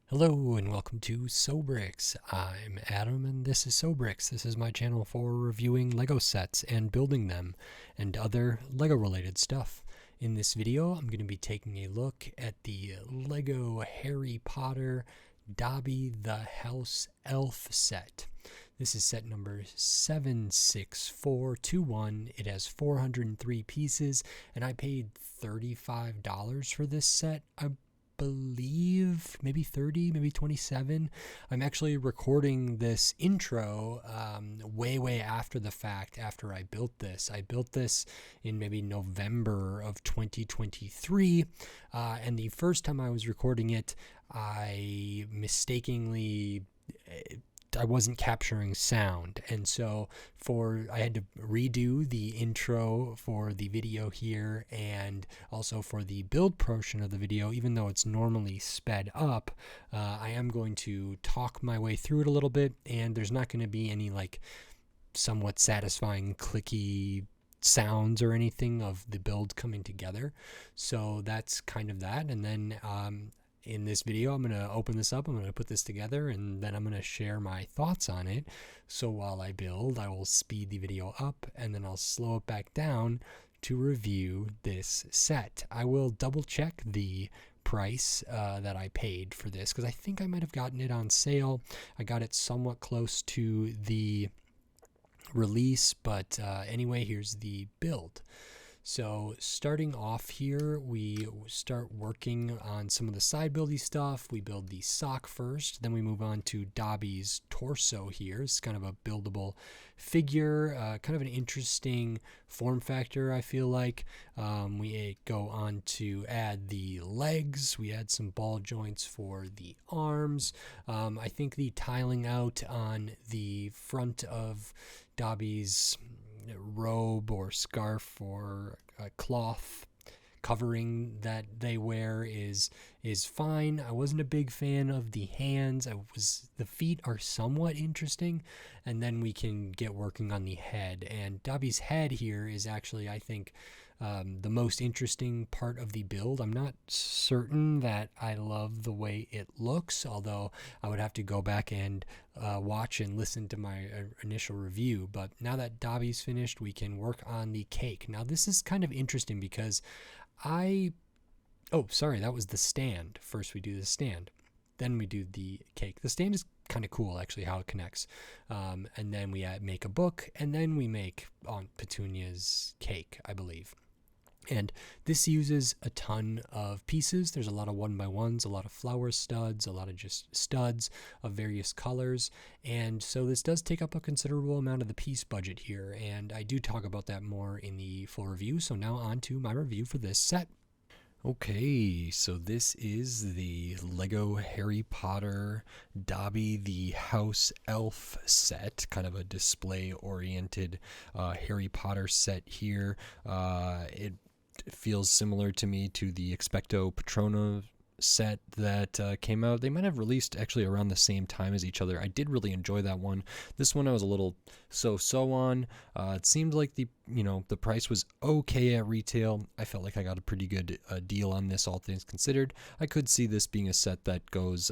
Hello and welcome to Sobrix. I'm Adam and this is Sobrix. This is my channel for reviewing Lego sets and building them and other Lego related stuff. In this video, I'm going to be taking a look at the Lego Harry Potter Dobby the House Elf set. This is set number 76421. It has 403 pieces and I paid $35 for this set. I believe maybe 30, maybe 27. I'm actually recording this intro way after the fact, after I built this. I built this in maybe November of 2023, and the first time I was recording it, I mistakenly I wasn't capturing sound, and so I had to redo the intro for the video here and also for the build portion of the video. Even though it's normally sped up, I am going to talk my way through it a little bit, and there's not going to be any like somewhat satisfying clicky sounds or anything of the build coming together. So that's kind of that. And then in this video, I'm going to open this up, I'm going to put this together, and then I'm going to share my thoughts on it. So while I build, I will speed the video up and then I'll slow it back down to review this set. I will double check the price that I paid for this because I think I might have gotten it on sale. I got it somewhat close to the release, but anyway, here's the build. So starting off here, we start working on some of the side buildy stuff. We build the sock first, then we move on to Dobby's torso here. It's kind of a buildable figure, kind of an interesting form factor, I feel like. We go on to add the legs. We add some ball joints for the arms. I think the tiling out on the front of Dobby's robe or scarf or a cloth covering that they wear is fine. I wasn't a big fan of the hands. The feet are somewhat interesting, and then we can get working on the head. And Dobby's head here is actually, I think, the most interesting part of the build. I'm not certain that I love the way it looks, although I would have to go back and watch and listen to my initial review. But now that Dobby's finished, we can work on the cake. Now this is kind of interesting because oh, sorry, that was the stand. First we do the stand, then we do the cake. The stand is kind of cool, actually, how it connects. And then we make a book, and then we make Aunt Petunia's cake, I believe. And this uses a ton of pieces. There's a lot of 1x1s, a lot of flower studs, a lot of just studs of various colors. And so this does take up a considerable amount of the piece budget here. And I do talk about that more in the full review. So now on to my review for this set. Okay, so this is the Lego Harry Potter Dobby the House Elf set, kind of a display-oriented Harry Potter set here. It feels similar to me to the Expecto Patrona set that came out. They might have released actually around the same time as each other. I did really enjoy that one. This one I was a little so on. It seemed like the price was okay at retail. I felt like I got a pretty good deal on this, all things considered. I could see this being a set that goes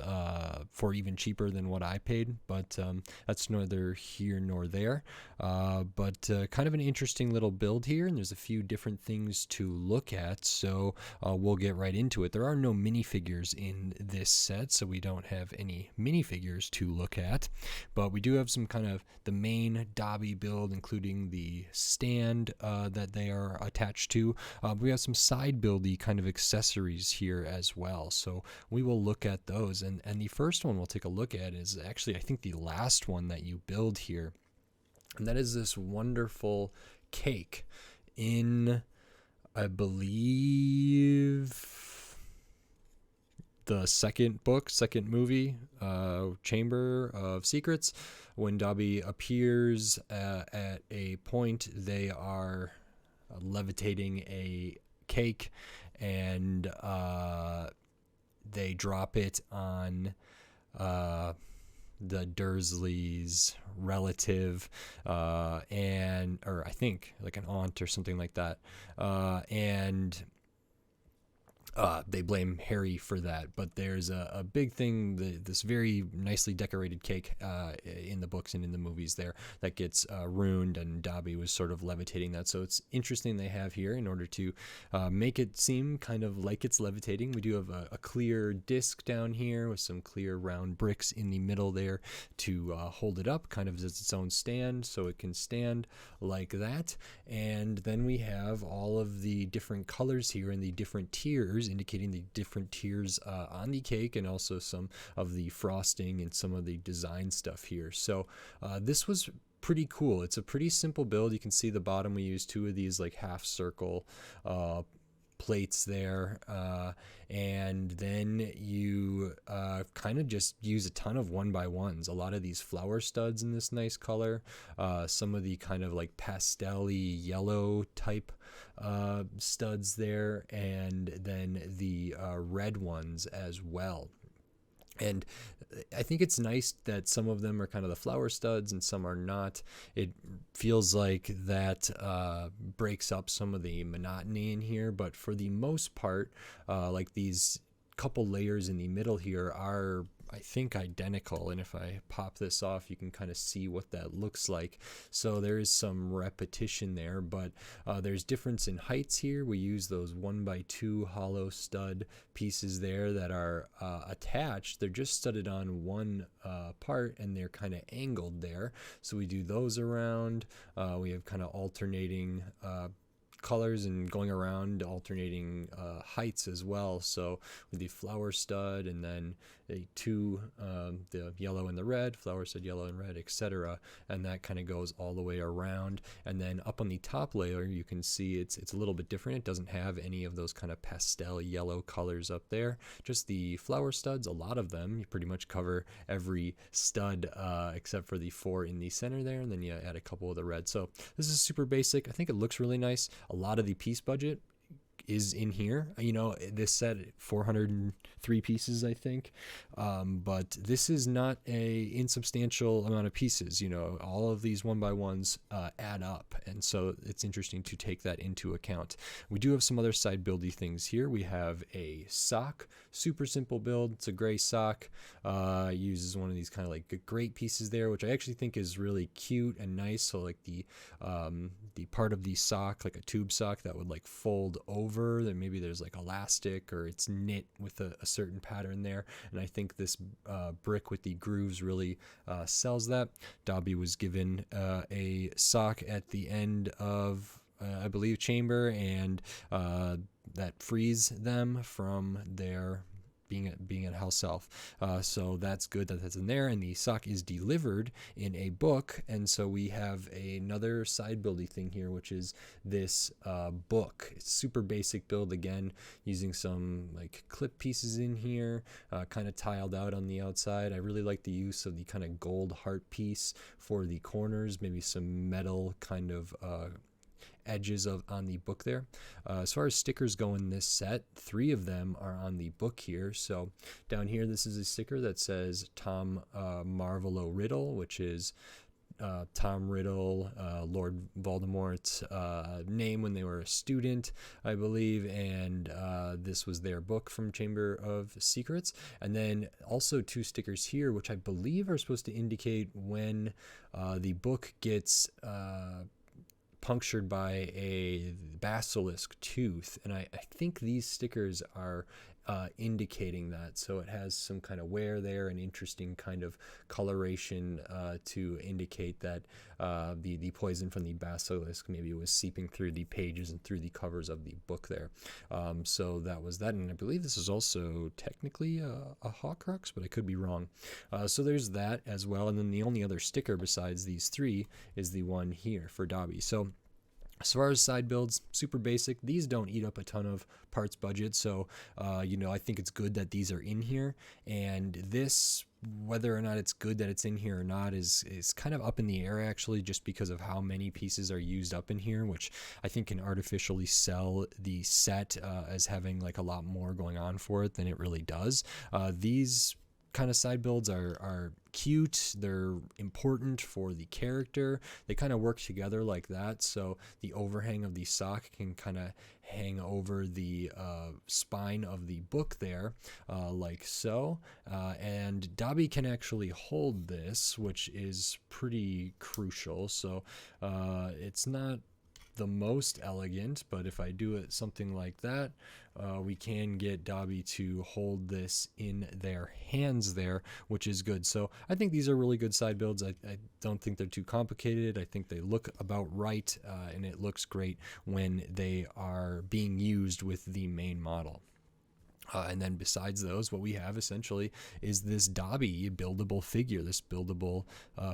for even cheaper than what I paid, but that's neither here nor there. But kind of an interesting little build here, and there's a few different things to look at, so we'll get right into it. There are no minifigures in this set, so we don't have any minifigures to look at, but we do have some kind of the main Dobby build, including the stand that they are attached to. We have some side buildy kind of accessories here as well, so we will look at those. And the first one we'll take a look at is actually, I think, the last one that you build here, and that is this wonderful cake in, I believe, the second movie, Chamber of Secrets. When Dobby appears at a point, they are levitating a cake, and they drop it on the Dursleys' relative, or I think like an aunt or something like that, and They blame Harry for that, but there's a big thing, this very nicely decorated cake in the books and in the movies there that gets ruined, and Dobby was sort of levitating that. So it's interesting they have here, in order to make it seem kind of like it's levitating. We do have a clear disc down here with some clear round bricks in the middle there to hold it up, kind of as its own stand, so it can stand like that. And then we have all of the different colors here and the different tiers, indicating the different tiers on the cake, and also some of the frosting and some of the design stuff here. So this was pretty cool. It's a pretty simple build. You can see the bottom, we use two of these like half circle plates there, and then you kind of just use a ton of 1x1s. A lot of these flower studs in this nice color, some of the kind of like pastel-y yellow type studs there, and then the red ones as well. And I think it's nice that some of them are kind of the flower studs and some are not. It feels like that breaks up some of the monotony in here, but for the most part, like these couple layers in the middle here are, I think, identical. And if I pop this off, you can kind of see what that looks like. So there is some repetition there, but there's difference in heights here. We use those 1x2 hollow stud pieces there that are attached. They're just studded on one part, and they're kind of angled there. So we do those around. We have kind of alternating colors and going around alternating heights as well. So with the flower stud, and then the yellow and the red, flower stud, yellow and red, etc. And that kind of goes all the way around. And then up on the top layer, you can see it's a little bit different. It doesn't have any of those kind of pastel yellow colors up there. Just the flower studs, a lot of them. You pretty much cover every stud except for the 4 in the center there, and then you add a couple of the red. So this is super basic. I think it looks really nice. A lot of the piece budget is in here. You know, this set 403 pieces, I think, but this is not a insubstantial amount of pieces. You know, all of these 1x1s add up, and so it's interesting to take that into account. We do have some other side buildy things here. We have a sock, super simple build. It's a gray sock. Uses one of these kind of like great pieces there, which I actually think is really cute and nice. So like the part of the sock, like a tube sock that would like fold over, that maybe there's like elastic or it's knit with a certain pattern there, and I think this brick with the grooves really sells that. Dobby was given a sock at the end of I believe chamber, and that frees them from their being at house self. So that's good that that's in there, and the sock is delivered in a book. And so we have another side buildy thing here, which is this book. It's super basic build, again, using some like clip pieces in here, kind of tiled out on the outside. I really like the use of the kind of gold heart piece for the corners, maybe some metal kind of edges on the book there. As far as stickers go in this set, 3 of them are on the book here. So down here, this is a sticker that says Tom Marvolo Riddle, which is Tom Riddle, Lord Voldemort's name when they were a student, I believe, and this was their book from Chamber of Secrets. And then also 2 stickers here, which I believe are supposed to indicate when the book gets punctured by a basilisk tooth, and I think these stickers are indicating that. So it has some kind of wear there, an interesting kind of coloration to indicate that the poison from the basilisk maybe was seeping through the pages and through the covers of the book there. So that was that, and I believe this is also technically a Horcrux, but I could be wrong. So there's that as well, and then the only other sticker besides these 3 is the one here for Dobby. So as far as side builds, super basic. These don't eat up a ton of parts budget, so I think it's good that these are in here. And this, whether or not it's good that it's in here or not, is kind of up in the air, actually, just because of how many pieces are used up in here, which I think can artificially sell the set as having like a lot more going on for it than it really does. These kind of side builds are cute. They're important for the character. They kind of work together like that. So the overhang of the sock can kind of hang over the spine of the book there, like so. And Dobby can actually hold this, which is pretty crucial. So it's not the most elegant, but if I do it something like that, we can get Dobby to hold this in their hands there, which is good. So I think these are really good side builds. I don't think they're too complicated. I think they look about right, and it looks great when they are being used with the main model. And then besides those, what we have essentially is this Dobby buildable figure, this buildable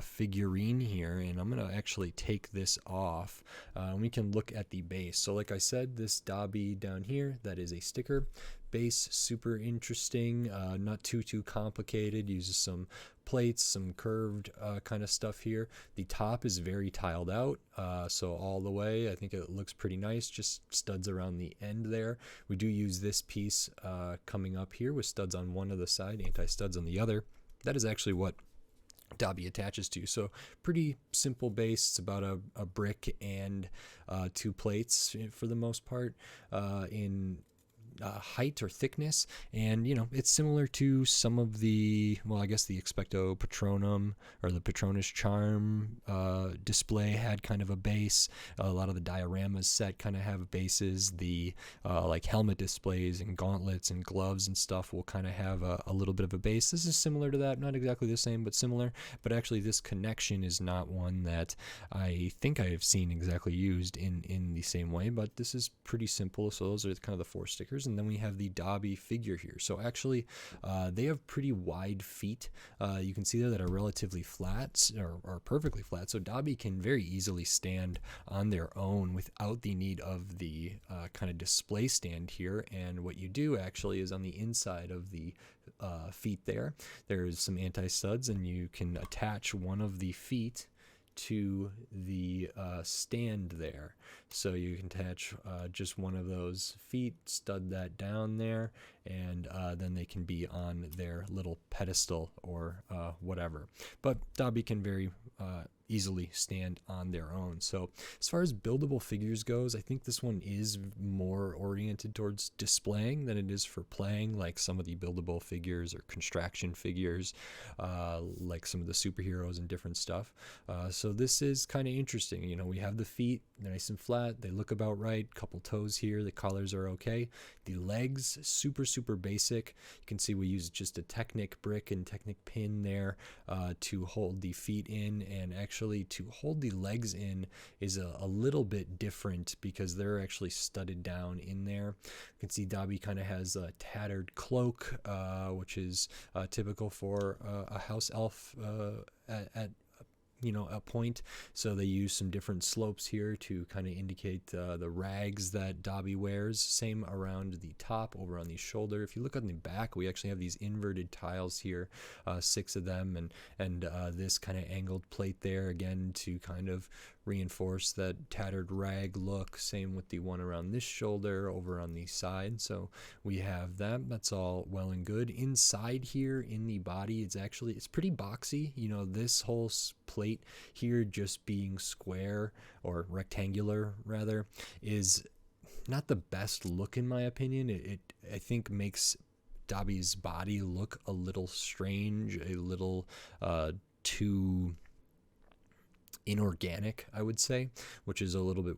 figurine here. And I'm going to actually take this off, and we can look at the base. So like I said, this Dobby down here, that is a sticker. Base, super interesting, not too complicated, uses some plates, some curved kind of stuff here. The top is very tiled out, so all the way I think it looks pretty nice, just studs around the end there. We do use this piece coming up here with studs on one of the side, anti-studs on the other. That is actually what Dobby attaches to. So pretty simple base. It's about a brick and 2 plates for the most part in height or thickness, and it's similar to some of the, well, I guess the Expecto Patronum or the Patronus Charm display had kind of a base. A lot of the dioramas set kind of have bases. The like helmet displays and gauntlets and gloves and stuff will kind of have a little bit of a base. This is similar to that, not exactly the same, but similar. But actually this connection is not one that I think I have seen exactly used in the same way, but this is pretty simple. So those are kind of the 4 stickers. And then we have the Dobby figure here. So actually, they have pretty wide feet. You can see there that are relatively flat or perfectly flat. So Dobby can very easily stand on their own without the need of the kind of display stand here. And what you do actually is on the inside of the feet there's some anti-studs, and you can attach one of the feet to the stand there. So you can attach just one of those feet, stud that down there, and then they can be on their little pedestal or whatever. But Dobby can very easily stand on their own. So as far as buildable figures goes, I think this one is more oriented towards displaying than it is for playing, like some of the buildable figures or construction figures, like some of the superheroes and different stuff. So this is kind of interesting. We have the feet, they're nice and flat, they look about right, couple toes here, the collars are okay. The legs, super basic. You can see we use just a Technic brick and Technic pin there to hold the feet in, and actually to hold the legs in is a little bit different because they're actually studded down in there. You can see Dobby kind of has a tattered cloak, which is typical for a house elf at a point. So they use some different slopes here to kind of indicate the rags that Dobby wears. Same around the top, over on the shoulder. If you look on the back, we actually have these inverted tiles here, 6 of them, and this kind of angled plate there again to kind of reinforce that tattered rag look. Same with the one around this shoulder over on the side. So we have that. That's all well and good. Inside here in the body, it's pretty boxy. This whole plate here just being square or rectangular rather is not the best look in my opinion. It I think makes Dobby's body look a little strange, a little too inorganic, I would say, which is a little bit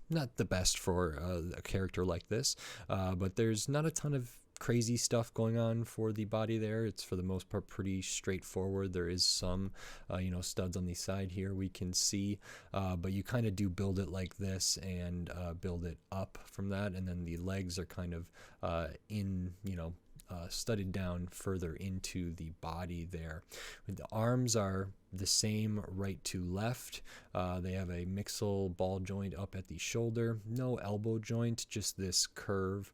not the best for a character like this, but there's not a ton of crazy stuff going on for the body there. It's for the most part pretty straightforward. There is some studs on the side here we can see, but you kind of do build it like this and build it up from that, and then the legs are kind of studded down further into the body there. The arms are the same right to left. They have a mixel ball joint up at the shoulder, no elbow joint, just this curve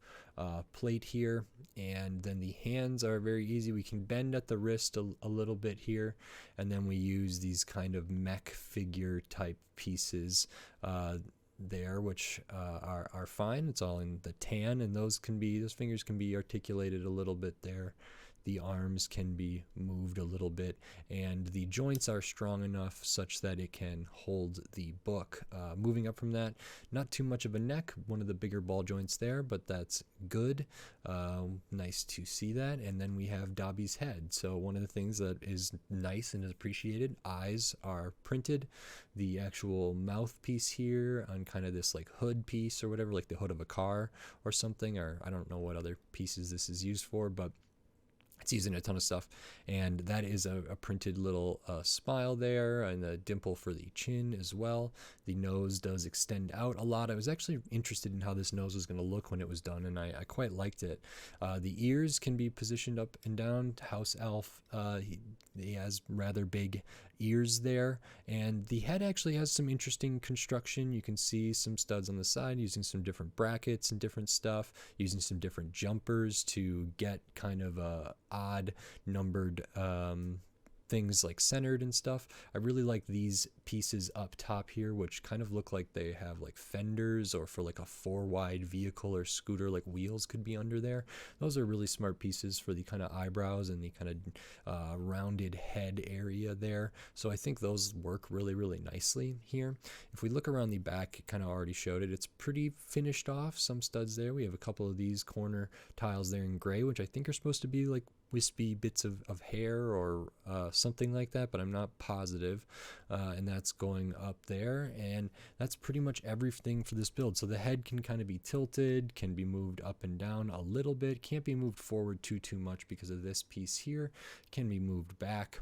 plate here. And then the hands are very easy. We can bend at the wrist a little bit here, and then we use these kind of mech figure type pieces there, which are fine. It's all in the tan, and those fingers can be articulated a little bit there The arms can be moved a little bit, and the joints are strong enough such that it can hold the book. Moving up from that, not too much of a neck, one of the bigger ball joints there, but that's good. Nice to see that. And then we have Dobby's head. So one of the things that is nice and is appreciated, eyes are printed. The actual mouthpiece here on kind of this like hood piece or whatever, like the hood of a car or something, or I don't know what other pieces this is used for, but it's using a ton of stuff. And that is a printed little smile there, and a dimple for the chin as well. The nose does extend out a lot. I was actually interested in how this nose was going to look when it was done, and I quite liked it. The ears can be positioned up and down. House Elf, he has rather big ears there, and the head actually has some interesting construction. You can see some studs on the side using some different brackets and different stuff, using some different jumpers to get kind of a odd numbered things like centered and stuff. I really like these pieces up top here, which kind of look like they have like fenders, or for like a 4-wide vehicle or scooter, like wheels could be under there. Those are really smart pieces for the kind of eyebrows and the kind of rounded head area there. So I think those work really, really nicely here. If we look around the back, it kind of already showed it. It's pretty finished off. Some studs there. We have a couple of these corner tiles there in gray, which I think are supposed to be like wispy bits of hair or something like that, but I'm not positive. And that's going up there, and that's pretty much everything for this build. So the head can kind of be tilted, can be moved up and down a little bit, can't be moved forward too much because of this piece here, can be moved back.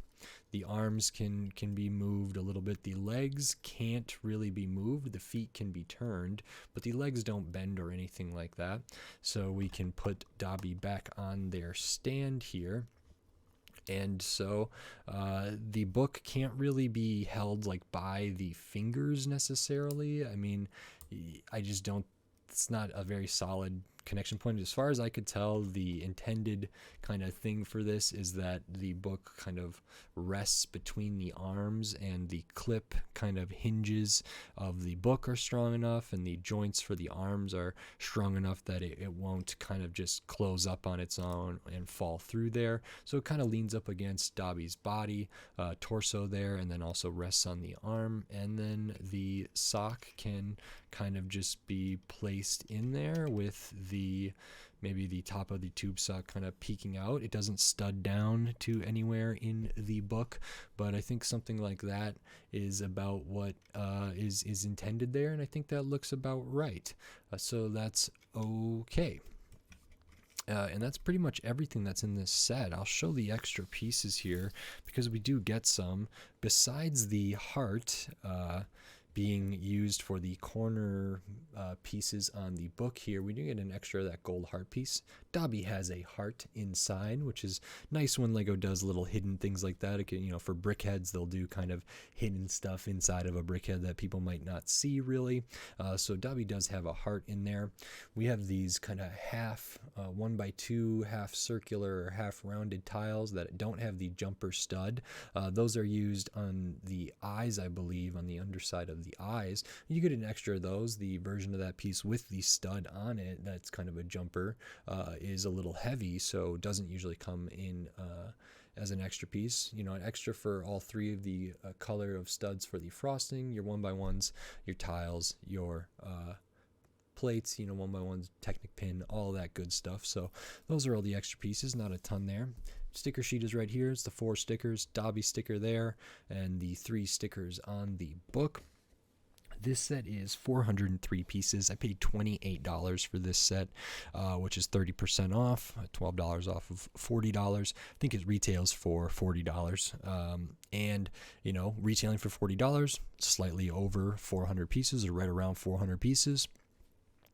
The arms can be moved a little bit. The legs can't really be moved. The feet can be turned, but the legs don't bend or anything like that. So we can put Dobby back on their stand here. And so the book can't really be held like by the fingers necessarily. I mean, I just don't, it's not a very solid connection point. As far as I could tell, the intended kind of thing for this is that the book kind of rests between the arms, and the clip kind of hinges of the book are strong enough, and the joints for the arms are strong enough that it won't kind of just close up on its own and fall through there. So it kind of leans up against Dobby's body, torso there, and then also rests on the arm. And then the sock can kind of just be placed in there with maybe the top of the tube sock kind of peeking out. It doesn't stud down to anywhere in the book, but I think something like that is about what is intended there, and I think that looks about right. So that's okay. And that's pretty much everything that's in this set. I'll show the extra pieces here because we do get some. Besides the heart being used for the corner pieces on the book here, we do get an extra of that gold heart piece. Dobby has a heart inside, which is nice when Lego does little hidden things like that. It can, you know, for brickheads, they'll do kind of hidden stuff inside of a brickhead that people might not see really. So Dobby does have a heart in there. We have these kind of half 1x2, half circular or half rounded tiles that don't have the jumper stud. Those are used on the eyes, I believe, on the underside of the eyes. You get an extra of those. The version of that piece with the stud on it, that's kind of a jumper, is a little heavy, so doesn't usually come in as an extra piece. You know, an extra for all three of the color of studs for the frosting, your 1x1s, your tiles, your plates, you know, 1x1s, Technic pin, all that good stuff. So those are all the extra pieces, not a ton there. Sticker sheet is right here. It's the 4 stickers, Dobby sticker there, and the 3 stickers on the book. This set is 403 pieces. I paid $28 for this set, which is 30% off, $12 off of $40. I think it retails for $40. And, you know, retailing for $40, slightly over 400 pieces, or right around 400 pieces.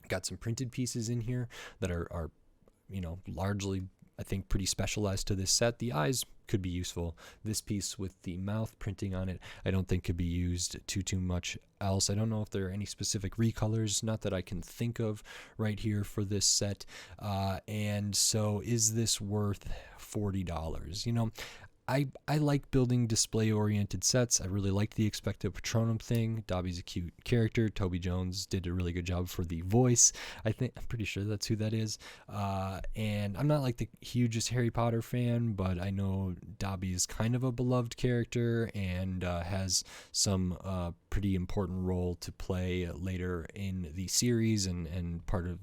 Got some printed pieces in here that are you know, largely, I think, pretty specialized to this set. The eyes could be useful. This piece with the mouth printing on it, I don't think could be used too much else. I don't know if there are any specific recolors, not that I can think of right here for this set. And so is this worth $40? You know, I like building display-oriented sets. I really like the Expecto Patronum thing. Dobby's a cute character. Toby Jones did a really good job for the voice. I'm pretty sure that's who that is. And I'm not like the hugest Harry Potter fan, but I know Dobby is kind of a beloved character and has some pretty important role to play later in the series and part of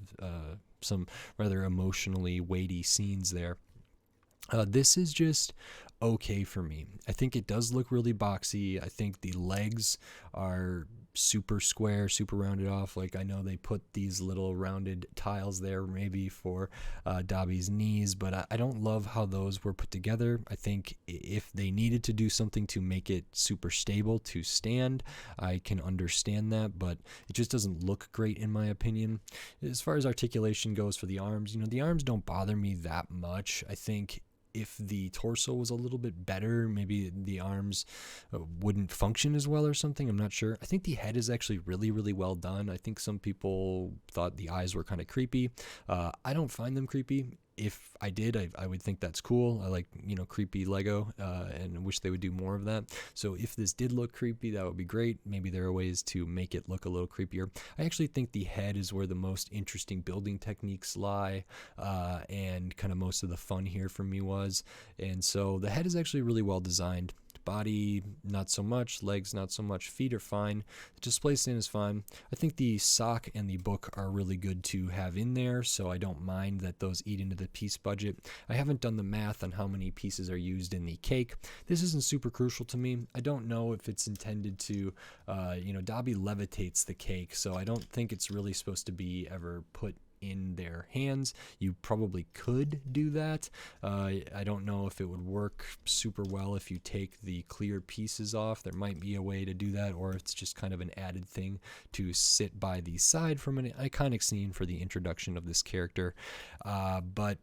some rather emotionally weighty scenes there. This is just okay for me. I think it does look really boxy. I think the legs are super square, super rounded off. Like, I know they put these little rounded tiles there maybe for Dobby's knees, but I don't love how those were put together. I think if they needed to do something to make it super stable to stand, I can understand that, but it just doesn't look great in my opinion. As far as articulation goes for the arms, the arms don't bother me that much. I think if the torso was a little bit better, maybe the arms wouldn't function as well or something. I'm not sure. I think the head is actually really, really well done. I think some people thought the eyes were kind of creepy. I don't find them creepy. If I did, I would think that's cool. I like, creepy Lego, and I wish they would do more of that. So if this did look creepy, that would be great. Maybe there are ways to make it look a little creepier. I actually think the head is where the most interesting building techniques lie, and kind of most of the fun here for me was. And so the head is actually really well designed. Body, not so much. Legs, not so much. Feet are fine. The display stand is fine. I think the sock and the book are really good to have in there, so I don't mind that those eat into the piece budget. I haven't done the math on how many pieces are used in the cake. This isn't super crucial to me. I don't know if it's intended to, Dobby levitates the cake, so I don't think it's really supposed to be ever put in their hands. You probably could do that. I don't know if it would work super well if you take the clear pieces off. There might be a way to do that, or it's just kind of an added thing to sit by the side from an iconic scene for the introduction of this character. But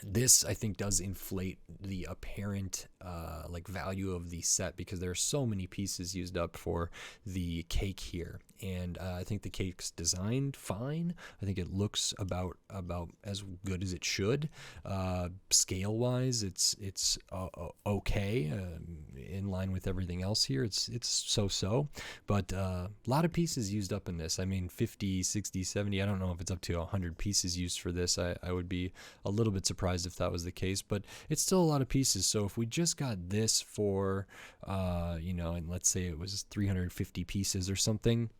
this, I think, does inflate the apparent value of the set, because there are so many pieces used up for the cake here, and I think the cake's designed fine. I think it looks about as good as it should. Scale wise, it's okay, in line with everything else here. It's so, but a lot of pieces used up in this. I mean, 50, 60, 70, I don't know if it's up to 100 pieces used for this. I would be a little bit surprised if that was the case, but it's still a lot of pieces. So if we just got this for and let's say it was 350 pieces or something,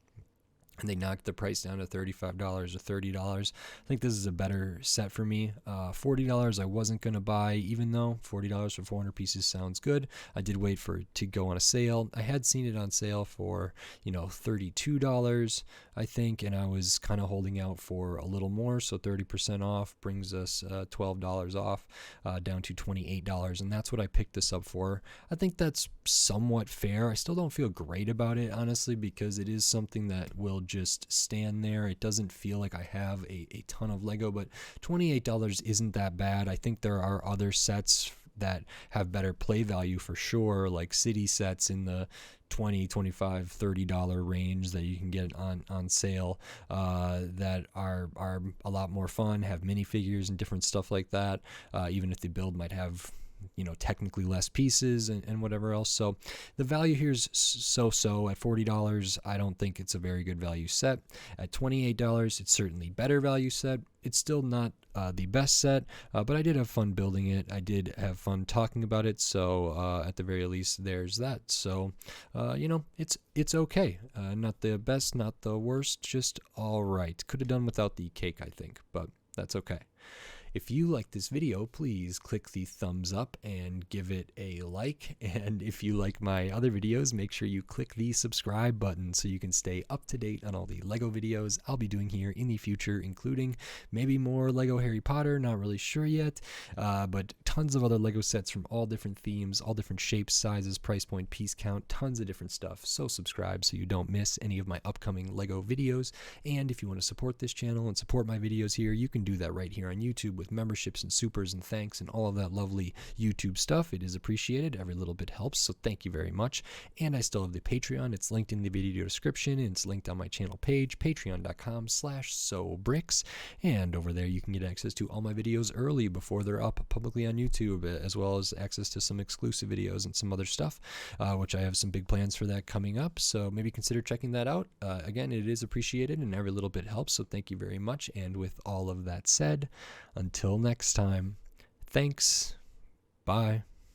and they knocked the price down to $35 or $30, I think this is a better set for me. $40 I wasn't going to buy, even though $40 for 400 pieces sounds good. I did wait for it to go on a sale. I had seen it on sale for, $32, I think, and I was kind of holding out for a little more, so 30% off brings us $12 off, down to $28, and that's what I picked this up for. I think that's somewhat fair. I still don't feel great about it, honestly, because it is something that will just stand there. It doesn't feel like I have a ton of Lego, but $28 isn't that bad. I think there are other sets that have better play value for sure, like city sets in the $20, $25, $30 range that you can get on sale, that are a lot more fun, have minifigures and different stuff like that, even if the build might have technically less pieces and whatever else. So the value here is so. At $40, I don't think it's a very good value set. At $28, it's certainly better value set. It's still not the best set, but I did have fun building it. I did have fun talking about it. So at the very least, there's that. So it's okay. Not the best, not the worst, just all right. Could have done without the cake, I think, but that's okay. If you like this video, please click the thumbs up and give it a like. And if you like my other videos, make sure you click the subscribe button so you can stay up to date on all the Lego videos I'll be doing here in the future, including maybe more Lego Harry Potter, not really sure yet, but tons of other Lego sets from all different themes, all different shapes, sizes, price point, piece count, tons of different stuff. So subscribe so you don't miss any of my upcoming Lego videos. And if you want to support this channel and support my videos here, you can do that right here on YouTube with with memberships and supers and thanks and all of that lovely YouTube stuff. It is appreciated. Every little bit helps, so thank you very much. And I still have the Patreon. It's linked in the video description, and it's linked on my channel page, patreon.com/sobricks. And over there you can get access to all my videos early before they're up publicly on YouTube, as well as access to some exclusive videos and some other stuff, which I have some big plans for that coming up. So maybe consider checking that out. Again, it is appreciated and every little bit helps, so thank you very much. And with all of that said, until next time, thanks. Bye.